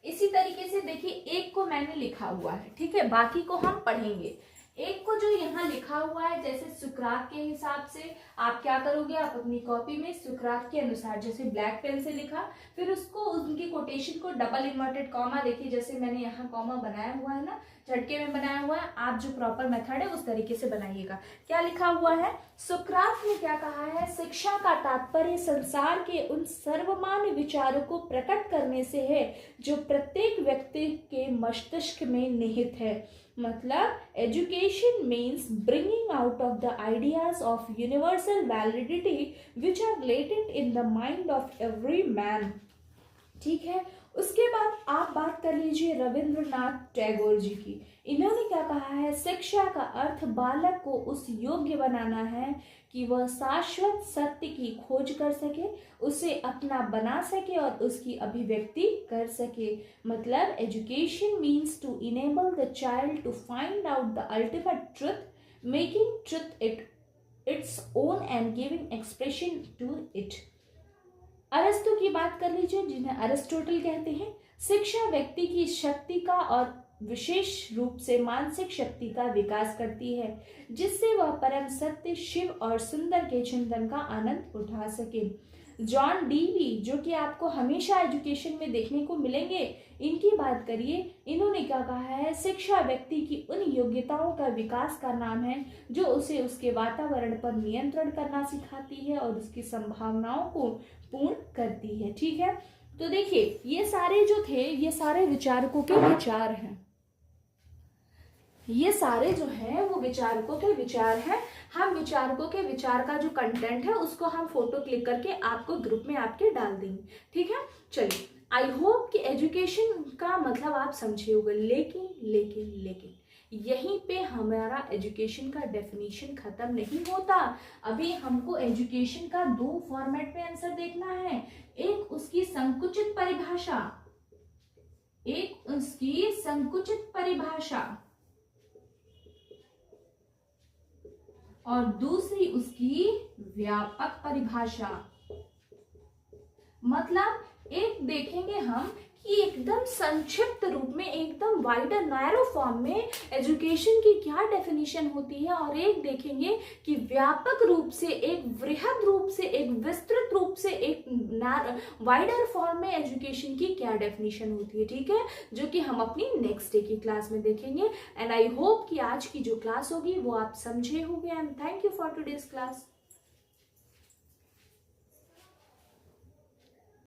इसी तरीके से देखिए, एक को मैंने लिखा हुआ है, ठीक है, बाकी को हम पढ़ेंगे। एक को जो यहाँ लिखा हुआ है, जैसे सुकरात के हिसाब से आप क्या करोगे, आप अपनी कॉपी में सुकरात के अनुसार जैसे ब्लैक पेन से लिखा, फिर उसको उनकी कोटेशन को डबल इन्वर्टेड कॉमा, देखिए जैसे मैंने यहाँ कॉमा बनाया हुआ है ना, झटके में बनाया हुआ है, आप जो प्रॉपर मेथड है उस तरीके से बनाइएगा। क्या लिखा हुआ है, सुकरात ने क्या कहा है, शिक्षा का तात्पर्य संसार के उन सर्वमान्य विचारों को प्रकट करने से है जो प्रत्येक व्यक्ति के मस्तिष्क में निहित है। मतलब education means bringing out of the ideas of universal validity which are latent in the mind of every man. ठीक है, उसके बाद आप बात कर लीजिए रविंद्रनाथ टैगोर जी की। इन्होंने क्या कहा है, शिक्षा का अर्थ बालक को उस योग्य बनाना है कि वह शाश्वत सत्य की खोज कर सके, उसे अपना बना सके और उसकी अभिव्यक्ति कर सके। मतलब education means to enable the child to find out the ultimate truth, making truth its own and giving expression to it. अरस्तु की बात कर लीजिए, जिन्हें अरिस्टोटल कहते हैं। शिक्षा व्यक्ति की शक्ति का और विशेष रूप से मानसिक शक्ति का विकास करती है, जिससे वह परम सत्य, शिव और सुंदर के चिंतन का आनंद उठा सके। जॉन डीवी, जो कि आपको हमेशा एजुकेशन में देखने को मिलेंगे, इनकी बात करिए। इन्होंने क्या कहा है, शिक्षा व्यक्ति की उन योग्यताओं का विकास का नाम है जो उसे उसके वातावरण पर नियंत्रण करना सिखाती है और उसकी संभावनाओं को पूर्ण करती है। ठीक है, तो देखिए ये सारे जो थे, ये सारे विचारकों के विचार हैं, ये सारे जो हैं वो विचारकों के विचार हैं। हम विचारकों के विचार का जो कंटेंट है उसको हम फोटो क्लिक करके आपको ग्रुप में आपके डाल देंगे। ठीक है, चलिए, आई होप कि एजुकेशन का मतलब आप समझे होंगे। लेकिन लेकिन लेकिन यहीं पे हमारा एजुकेशन का डेफिनेशन खत्म नहीं होता। अभी हमको एजुकेशन का दो फॉर्मेट में आंसर देखना है। एक उसकी संकुचित परिभाषा, एक उसकी संकुचित परिभाषा और दूसरी उसकी व्यापक परिभाषा। मतलब एक देखेंगे हम कि एकदम संक्षिप्त रूप में, एकदम वाइडर नैरो फॉर्म में एजुकेशन की क्या डेफिनेशन होती है, और एक देखेंगे कि व्यापक रूप से, एक वृहद रूप से, एक विस्तृत रूप से, एक वाइडर फॉर्म में एजुकेशन की क्या डेफिनेशन होती है। ठीक है, जो कि हम अपनी नेक्स्ट डे की क्लास में देखेंगे। एंड आई होप कि आज की जो क्लास होगी वो आप समझे होंगे। And thank you for today's class.